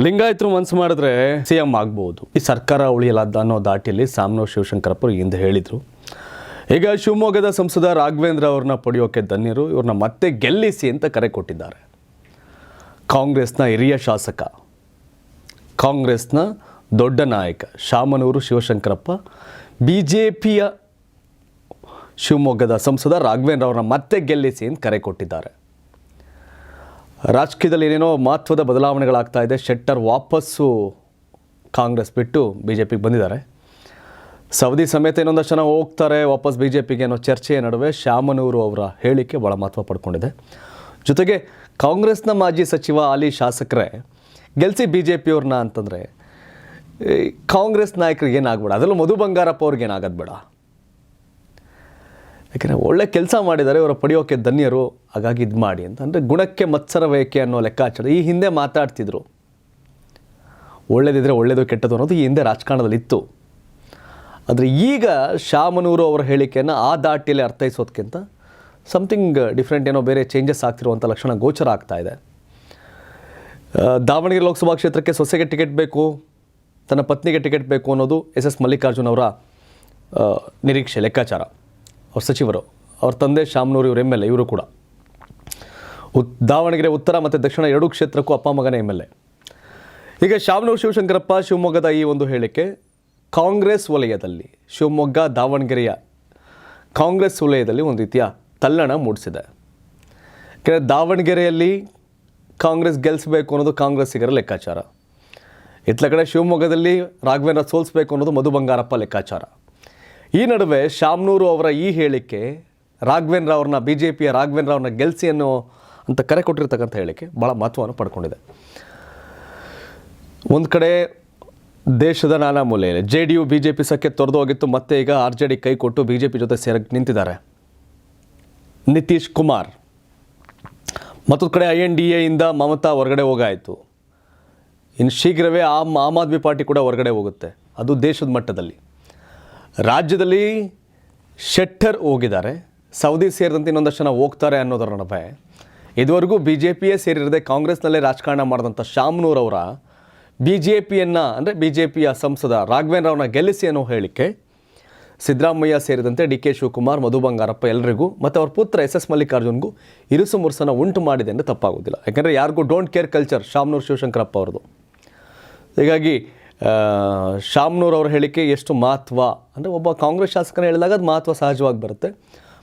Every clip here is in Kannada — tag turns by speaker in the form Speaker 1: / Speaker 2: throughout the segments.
Speaker 1: ಲಿಂಗಾಯತರು ಮನಸ್ಸು ಮಾಡಿದ್ರೆ ಸಿಎಂ ಆಗ್ಬೋದು, ಈ ಸರ್ಕಾರ ಉಳಿಯಲಾದ ಅನ್ನೋ ದಾಟಿಯಲ್ಲಿ ಶಾಮನೂರು ಶಿವಶಂಕರಪ್ಪ ಹಿಂದೆ ಹೇಳಿದರು. ಈಗ ಶಿವಮೊಗ್ಗದ ಸಂಸದ ರಾಘವೇಂದ್ರ ಅವ್ರನ್ನ ಪಡೆಯೋಕೆ ಧನ್ಯರು, ಇವ್ರನ್ನ ಮತ್ತೆ ಗೆಲ್ಲಿಸಿ ಅಂತ ಕರೆ ಕೊಟ್ಟಿದ್ದಾರೆ. ಕಾಂಗ್ರೆಸ್ನ ಹಿರಿಯ ಶಾಸಕ, ಕಾಂಗ್ರೆಸ್ನ ದೊಡ್ಡ ನಾಯಕ ಶಾಮನೂರು ಶಿವಶಂಕರಪ್ಪ BJPಯ ಶಿವಮೊಗ್ಗದ ಸಂಸದ ರಾಘವೇಂದ್ರ ಅವ್ರನ್ನ ಮತ್ತೆ ಗೆಲ್ಲಿಸಿ ಅಂತ ಕರೆ ಕೊಟ್ಟಿದ್ದಾರೆ. ರಾಜಕೀಯದಲ್ಲಿ ಏನೇನೋ ಮಹತ್ವದ ಬದಲಾವಣೆಗಳಾಗ್ತಾ ಇದೆ. ಶೆಟ್ಟರ್ ವಾಪಸ್ಸು ಕಾಂಗ್ರೆಸ್ ಬಿಟ್ಟು BJPಗೆ ಬಂದಿದ್ದಾರೆ. ಸವದಿ ಸಮೇತ ಇನ್ನೊಂದಷ್ಟು ಜನ ಹೋಗ್ತಾರೆ ವಾಪಸ್ BJPಗೆ ಅನ್ನೋ ಚರ್ಚೆಯ ನಡುವೆ ಶಾಮನೂರು ಅವರ ಹೇಳಿಕೆ ಭಾಳ ಮಹತ್ವ ಪಡ್ಕೊಂಡಿದೆ. ಜೊತೆಗೆ ಕಾಂಗ್ರೆಸ್ನ ಮಾಜಿ ಸಚಿವ ಹಾಲಿ ಶಾಸಕರೇ ಗೆಲ್ಲಿಸಿ BJPಯವ್ರನ್ನ ಅಂತಂದರೆ ಕಾಂಗ್ರೆಸ್ ನಾಯಕರಿಗೆ ಏನಾಗಬೇಡ, ಅದರಲ್ಲೂ ಮಧು ಬಂಗಾರಪ್ಪ ಅವ್ರಿಗೆ ಏನಾಗೋದು ಬೇಡ. ಯಾಕೆಂದರೆ ಒಳ್ಳೆ ಕೆಲಸ ಮಾಡಿದ್ದಾರೆ, ಇವರ ಪಡೆಯೋಕೆ ಧನ್ಯರು, ಹಾಗಾಗಿ ಇದು ಮಾಡಿ ಅಂತ. ಅಂದರೆ ಗುಣಕ್ಕೆ ಮತ್ಸರ ವೇಕೆ ಅನ್ನೋ ಲೆಕ್ಕಾಚಾರ ಈ ಹಿಂದೆ ಮಾತಾಡ್ತಿದ್ರು. ಒಳ್ಳೇದಿದ್ರೆ ಒಳ್ಳೆಯದು ಕೆಟ್ಟದ್ದು ಅನ್ನೋದು ಈ ಹಿಂದೆ ರಾಜಕಾರಣದಲ್ಲಿ ಇತ್ತು. ಆದರೆ ಈಗ ಶಾಮನೂರು ಅವರ ಹೇಳಿಕೆಯನ್ನು ಆ ದಾಟಿಯಲ್ಲಿ ಅರ್ಥೈಸೋದಕ್ಕಿಂತ ಸಮಥಿಂಗ್ ಡಿಫ್ರೆಂಟ್, ಏನೋ ಬೇರೆ ಚೇಂಜಸ್ ಆಗ್ತಿರುವಂಥ ಲಕ್ಷಣ ಗೋಚರ ಆಗ್ತಾ ಇದೆ. ದಾವಣಗೆರೆ ಲೋಕಸಭಾ ಕ್ಷೇತ್ರಕ್ಕೆ ಸೊಸೆಗೆ ಟಿಕೆಟ್ ಬೇಕು, ತನ್ನ ಪತ್ನಿಗೆ ಟಿಕೆಟ್ ಬೇಕು ಅನ್ನೋದು SS ಮಲ್ಲಿಕಾರ್ಜುನ್ ಅವರ ನಿರೀಕ್ಷೆ, ಲೆಕ್ಕಾಚಾರ. ಅವ್ರ ಸಚಿವರು, ಅವ್ರ ತಂದೆ ಶಾಮನೂರು, ಇವರು MLA, ಇವರು ಕೂಡ ದಾವಣಗೆರೆ ಉತ್ತರ ಮತ್ತು ದಕ್ಷಿಣ ಎರಡೂ ಕ್ಷೇತ್ರಕ್ಕೂ ಅಪ್ಪ ಮಗನೇ MLA. ಈಗ ಶಾಮನೂರು ಶಿವಶಂಕರಪ್ಪ ಶಿವಮೊಗ್ಗದ ಈ ಒಂದು ಹೇಳಿಕೆ ಕಾಂಗ್ರೆಸ್ ವಲಯದಲ್ಲಿ, ಶಿವಮೊಗ್ಗ ದಾವಣಗೆರೆಯ ಕಾಂಗ್ರೆಸ್ ವಲಯದಲ್ಲಿ ಒಂದು ರೀತಿಯ ತಲ್ಲಣ ಮೂಡಿಸಿದೆ. ಯಾಕೆಂದರೆ ದಾವಣಗೆರೆಯಲ್ಲಿ ಕಾಂಗ್ರೆಸ್ ಗೆಲ್ಲಿಸಬೇಕು ಅನ್ನೋದು ಕಾಂಗ್ರೆಸ್ಸಿಗರ ಲೆಕ್ಕಾಚಾರ, ಇತ್ಲ ಕಡೆ ಶಿವಮೊಗ್ಗದಲ್ಲಿ ರಾಘವೇಂದ್ರ ಸೋಲಿಸಬೇಕು ಅನ್ನೋದು ಮಧು ಬಂಗಾರಪ್ಪ ಲೆಕ್ಕಾಚಾರ. ಈ ನಡುವೆ ಶಾಮನೂರು ಅವರ ಈ ಹೇಳಿಕೆ ರಾಘವೇಂದ್ರ ಅವ್ರನ್ನ, BJPಯ ರಾಘವೇಂದ್ರ ಅವ್ರನ್ನ ಗೆಲ್ಲಿಸಿ ಅನ್ನೋ ಅಂತ ಕರೆ ಕೊಟ್ಟಿರ್ತಕ್ಕಂಥ ಹೇಳಿಕೆ ಭಾಳ ಮಹತ್ವವನ್ನು ಪಡ್ಕೊಂಡಿದೆ. ಒಂದು ಕಡೆ ದೇಶದ ನಾನಾ ಮೂಲೆಯಲ್ಲಿ JDU BJP ಸಖ್ಯ ತೊರೆದು ಹೋಗಿತ್ತು, ಮತ್ತೆ ಈಗ RJD ಕೈ ಕೊಟ್ಟು BJP ಜೊತೆ ಸೇರಕ್ಕೆ ನಿಂತಿದ್ದಾರೆ. ನಿತೀಶ್ ಕುಮಾರ್ ಮತ್ತೊಂದು ಕಡೆ INDAಯಿಂದ ಮಮತಾ ಹೊರಗಡೆ ಹೋಗಾಯಿತು. ಇನ್ನು ಶೀಘ್ರವೇ ಆಮ್ ಆದ್ಮಿ ಪಾರ್ಟಿ ಕೂಡ ಹೊರಗಡೆ ಹೋಗುತ್ತೆ. ಅದು ದೇಶದ ಮಟ್ಟದಲ್ಲಿ. ರಾಜ್ಯದಲ್ಲಿ ಶೆಟ್ಟರ್ ಹೋಗಿದ್ದಾರೆ, ಸವದಿ ಸೇರಿದಂತೆ ಇನ್ನೊಂದಷ್ಟು ಜನ ಹೋಗ್ತಾರೆ ಅನ್ನೋದರ ನಡುವೆ ಇದುವರೆಗೂ BJPಯೇ ಸೇರಿರದೆ ಕಾಂಗ್ರೆಸ್ನಲ್ಲೇ ರಾಜಕಾರಣ ಮಾಡಿದಂಥ ಶಾಮನೂರು ಅವರ BJPಯನ್ನು, ಅಂದರೆ BJPಯ ಸಂಸದ ರಾಘವೇಂದ್ರ ಅವ್ರನ್ನ ಗೆಲ್ಲಿಸಿ ಅನ್ನೋ ಹೇಳಿಕೆ ಸಿದ್ದರಾಮಯ್ಯ ಸೇರಿದಂತೆ DK ಶಿವಕುಮಾರ್, ಮಧು ಬಂಗಾರಪ್ಪ ಎಲ್ಲರಿಗೂ ಮತ್ತು ಅವ್ರ ಪುತ್ರ SS ಮಲ್ಲಿಕಾರ್ಜುನ್ಗೂ ಇರುಸು ಮುರುಸನ ಉಂಟು ಮಾಡಿದೆ ಅಂದರೆ ತಪ್ಪಾಗೋದಿಲ್ಲ. ಯಾಕೆಂದರೆ ಯಾರಿಗೂ don't care culture Shamanur Shivashankarappa ಅವ್ರದ್ದು. ಹೀಗಾಗಿ ಶಾಮನೂರು ಅವ್ರ ಹೇಳಿಕೆ ಎಷ್ಟು ಮಹತ್ವ ಅಂದರೆ, ಒಬ್ಬ ಕಾಂಗ್ರೆಸ್ ಶಾಸಕನ ಹೇಳಿದಾಗ ಅದು ಮಹತ್ವ ಸಹಜವಾಗಿ ಬರುತ್ತೆ.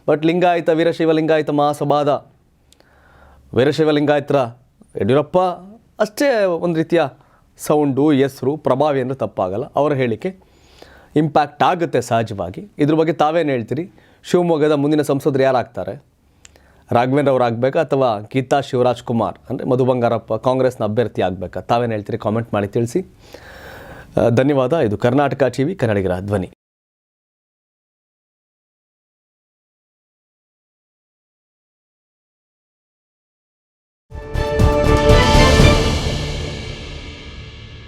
Speaker 1: ಬಟ್ ಲಿಂಗಾಯತ, ವೀರಶೈವ ಲಿಂಗಾಯತ ಮಹಾಸಭಾದ ವೀರಶೈವ ಲಿಂಗಾಯತರ ಯಡಿಯೂರಪ್ಪ ಅಷ್ಟೇ ಒಂದು ರೀತಿಯ ಸೌಂಡು, ಹೆಸರು, ಪ್ರಭಾವಿ ಅಂದರೆ ತಪ್ಪಾಗಲ್ಲ. ಅವರ ಹೇಳಿಕೆ ಇಂಪ್ಯಾಕ್ಟ್ ಆಗುತ್ತೆ ಸಹಜವಾಗಿ. ಇದ್ರ ಬಗ್ಗೆ ತಾವೇನು ಹೇಳ್ತೀರಿ? ಶಿವಮೊಗ್ಗದ ಮುಂದಿನ ಸಂಸದರು ಯಾರಾಗ್ತಾರೆ? ರಾಘವೇಂದ್ರ ಅವ್ರು ಆಗಬೇಕಾ ಅಥವಾ ಗೀತಾ ಶಿವರಾಜ್ ಕುಮಾರ್ ಅಂದರೆ ಮಧು ಬಂಗಾರಪ್ಪ ಕಾಂಗ್ರೆಸ್ನ ಅಭ್ಯರ್ಥಿ ಆಗಬೇಕಾ? ತಾವೇನು ಹೇಳ್ತೀರಿ? ಕಾಮೆಂಟ್ ಮಾಡಿ ತಿಳಿಸಿ. ಧನ್ಯವಾದ. ಇದು ಕರ್ನಾಟಕ TV, ಕನ್ನಡಿಗರ ಧ್ವನಿ.